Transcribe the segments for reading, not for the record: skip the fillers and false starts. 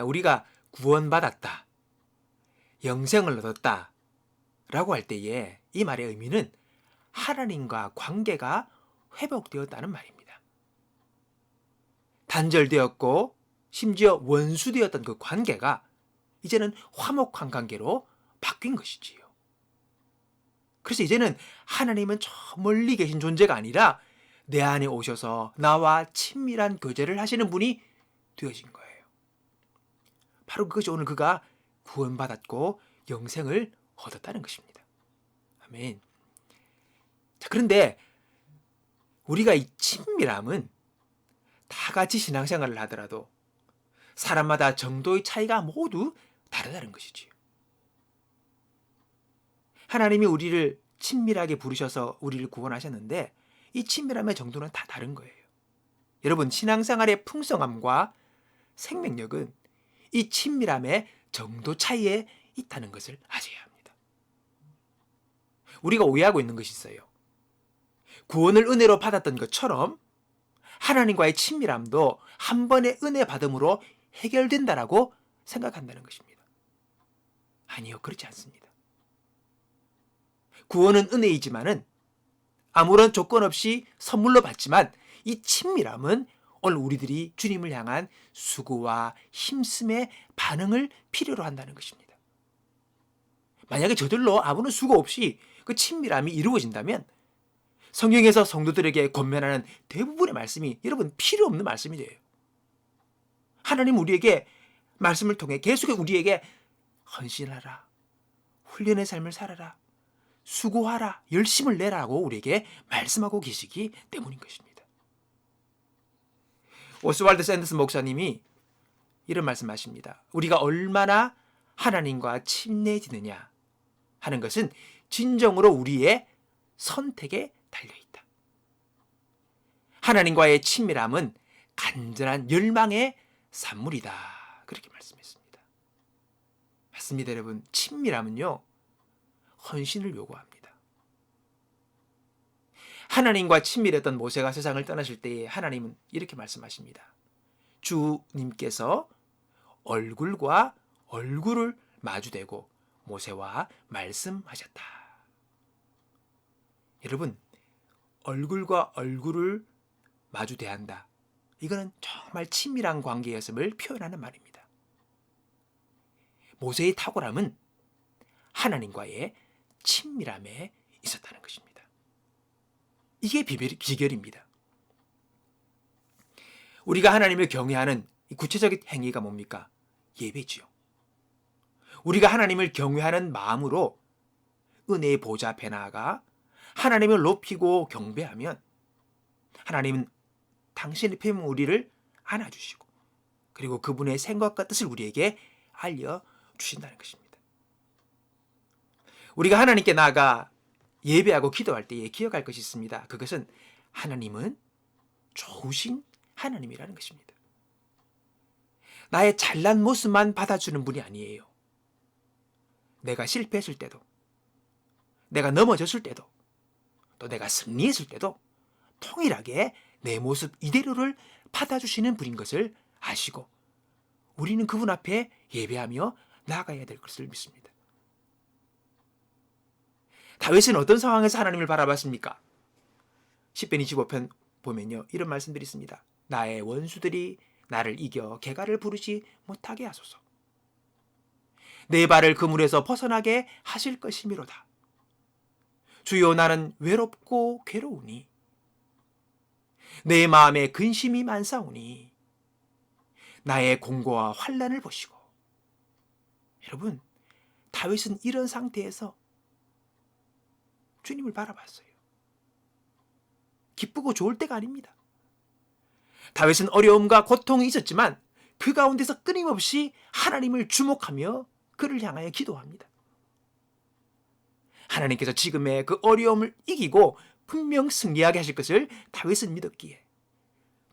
우리가 구원받았다, 영생을 얻었다 라고 할 때에 이 말의 의미는 하나님과 관계가 회복되었다는 말입니다. 단절되었고 심지어 원수되었던 그 관계가 이제는 화목한 관계로 바뀐 것이지요. 그래서 이제는 하나님은 저 멀리 계신 존재가 아니라 내 안에 오셔서 나와 친밀한 교제를 하시는 분이 되어진 거예요. 바로 그것이 오늘 그가 구원받았고 영생을 얻었다는 것입니다. 아멘. 자, 그런데 우리가 이 친밀함은 다 같이 신앙생활을 하더라도 사람마다 정도의 차이가 모두 다르다는 것이지요. 하나님이 우리를 친밀하게 부르셔서 우리를 구원하셨는데 이 친밀함의 정도는 다 다른 거예요. 여러분, 신앙생활의 풍성함과 생명력은 이 친밀함의 정도 차이에 있다는 것을 아셔야 합니다. 우리가 오해하고 있는 것이 있어요. 구원을 은혜로 받았던 것처럼 하나님과의 친밀함도 한 번의 은혜 받음으로 해결된다라고 생각한다는 것입니다. 아니요, 그렇지 않습니다. 구원은 은혜이지만은 아무런 조건 없이 선물로 받지만 이 친밀함은 오늘 우리들이 주님을 향한 수고와 힘씀의 반응을 필요로 한다는 것입니다. 만약에 저절로 아무런 수고 없이 그 친밀함이 이루어진다면 성경에서 성도들에게 권면하는 대부분의 말씀이 여러분 필요 없는 말씀이 돼요. 하나님 우리에게 말씀을 통해 계속 우리에게 헌신하라, 훈련의 삶을 살아라, 수고하라, 열심을 내라고 우리에게 말씀하고 계시기 때문인 것입니다. 오스왈드 샌더스 목사님이 이런 말씀하십니다. 우리가 얼마나 하나님과 친해지느냐 하는 것은 진정으로 우리의 선택에 달려있다. 하나님과의 친밀함은 간절한 열망의 산물이다. 그렇게 말씀했습니다. 맞습니다, 여러분. 친밀함은요, 헌신을 요구합니다. 하나님과 친밀했던 모세가 세상을 떠나실 때에 하나님은 이렇게 말씀하십니다. 주님께서 얼굴과 얼굴을 마주대고 모세와 말씀하셨다. 여러분, 얼굴과 얼굴을 마주대한다. 이거는 정말 친밀한 관계였음을 표현하는 말입니다. 모세의 탁월함은 하나님과의 친밀함에 있었다는 것입니다. 이게 비결입니다. 우리가 하나님을 경외하는 구체적인 행위가 뭡니까? 예배지요. 우리가 하나님을 경외하는 마음으로 은혜의 보좌 앞에 나아가 하나님을 높이고 경배하면 하나님은 당신의 편에 우리를 안아주시고 그리고 그분의 생각과 뜻을 우리에게 알려주신다는 것입니다. 우리가 하나님께 나아가 예배하고 기도할 때에 기억할 것이 있습니다. 그것은 하나님은 좋으신 하나님이라는 것입니다. 나의 잘난 모습만 받아주는 분이 아니에요. 내가 실패했을 때도, 내가 넘어졌을 때도, 또 내가 승리했을 때도 통일하게 내 모습 이대로를 받아주시는 분인 것을 아시고 우리는 그분 앞에 예배하며 나아가야 될 것을 믿습니다. 다윗은 어떤 상황에서 하나님을 바라봤습니까? 10편 25편 보면요, 이런 말씀들이 있습니다. 나의 원수들이 나를 이겨 개가를 부르지 못하게 하소서. 내 발을 그물에서 벗어나게 하실 것이미로다. 주여, 나는 외롭고 괴로우니 내 마음에 근심이 많사오니 나의 공고와 환난을 보시고. 여러분, 다윗은 이런 상태에서 주님을 바라봤어요. 기쁘고 좋을 때가 아닙니다. 다윗은 어려움과 고통이 있었지만 그 가운데서 끊임없이 하나님을 주목하며 그를 향하여 기도합니다. 하나님께서 지금의 그 어려움을 이기고 분명 승리하게 하실 것을 다윗은 믿었기에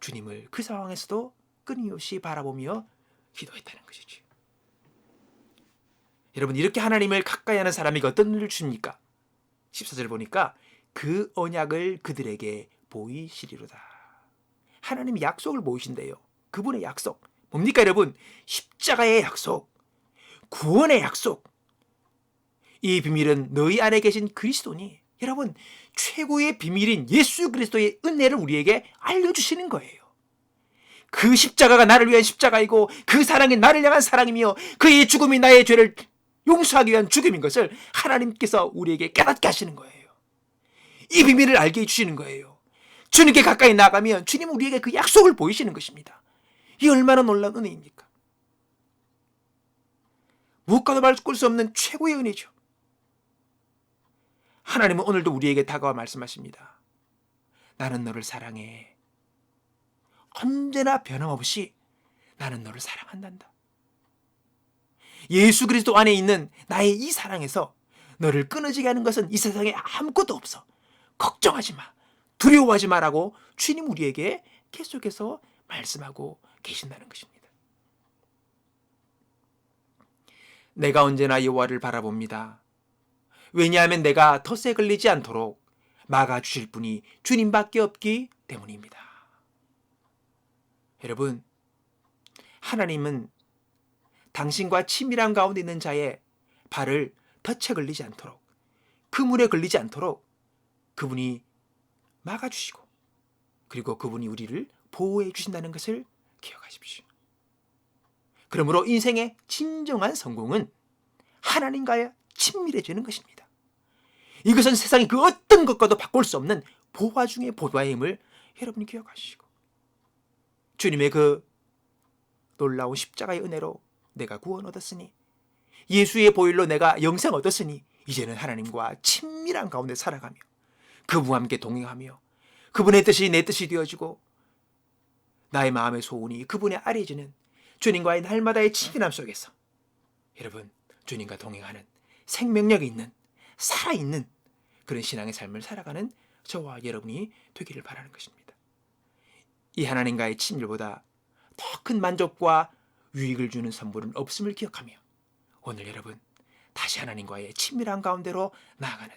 주님을 그 상황에서도 끊임없이 바라보며 기도했다는 것이죠. 여러분, 이렇게 하나님을 가까이 하는 사람에게 어떤 일을 줍니까? 14절 보니까 그 언약을 그들에게 보이시리로다. 하나님이 약속을 보이신대요. 그분의 약속, 뭡니까 여러분? 십자가의 약속, 구원의 약속. 이 비밀은 너희 안에 계신 그리스도니, 여러분, 최고의 비밀인 예수 그리스도의 은혜를 우리에게 알려주시는 거예요. 그 십자가가 나를 위한 십자가이고 그 사랑이 나를 향한 사랑이며 그의 죽음이 나의 죄를 용서하기 위한 죽음인 것을 하나님께서 우리에게 깨닫게 하시는 거예요. 이 비밀을 알게 해주시는 거예요. 주님께 가까이 나가면 주님은 우리에게 그 약속을 보이시는 것입니다. 이 얼마나 놀라운 은혜입니까? 무엇과도 바꿀 수 없는 최고의 은혜죠. 하나님은 오늘도 우리에게 다가와 말씀하십니다. 나는 너를 사랑해. 언제나 변함없이 나는 너를 사랑한단다. 예수 그리스도 안에 있는 나의 이 사랑에서 너를 끊어지게 하는 것은 이 세상에 아무것도 없어. 걱정하지 마. 두려워하지 마라고 주님 우리에게 계속해서 말씀하고 계신다는 것입니다. 내가 언제나 여호와를 바라봅니다. 왜냐하면 내가 덫에 걸리지 않도록 막아주실 분이 주님밖에 없기 때문입니다. 여러분, 하나님은 당신과 친밀한 가운데 있는 자의 발을 덫에 걸리지 않도록, 그물에 걸리지 않도록 그분이 막아주시고, 그리고 그분이 우리를 보호해 주신다는 것을 기억하십시오. 그러므로 인생의 진정한 성공은 하나님과의 친밀해지는 것입니다. 이것은 세상의 그 어떤 것과도 바꿀 수 없는 보화 중의 보화의 힘을 여러분이 기억하시고, 주님의 그 놀라운 십자가의 은혜로 내가 구원 얻었으니, 예수의 보혈로 내가 영생 얻었으니, 이제는 하나님과 친밀한 가운데 살아가며 그분과 함께 동행하며 그분의 뜻이 내 뜻이 되어지고 나의 마음의 소원이 그분의 아뢰지는 주님과의 날마다의 친밀함 속에서 여러분, 주님과 동행하는 생명력이 있는, 살아있는 그런 신앙의 삶을 살아가는 저와 여러분이 되기를 바라는 것입니다. 이 하나님과의 친밀보다 더 큰 만족과 유익을 주는 선물은 없음을 기억하며 오늘 여러분 다시 하나님과의 친밀한 가운데로 나아가는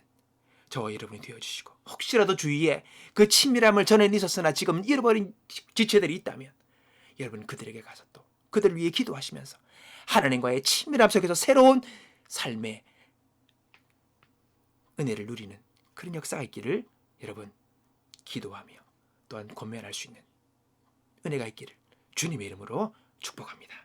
저와 여러분이 되어주시고, 혹시라도 주위에 그 친밀함을 전에 있었으나 지금 잃어버린 지체들이 있다면 여러분 그들에게 가서 또 그들을 위해 기도하시면서 하나님과의 친밀함 속에서 새로운 삶의 은혜를 누리는 그런 역사가 있기를 여러분 기도하며 또한 권면할 수 있는 은혜가 있기를 주님의 이름으로 축복합니다.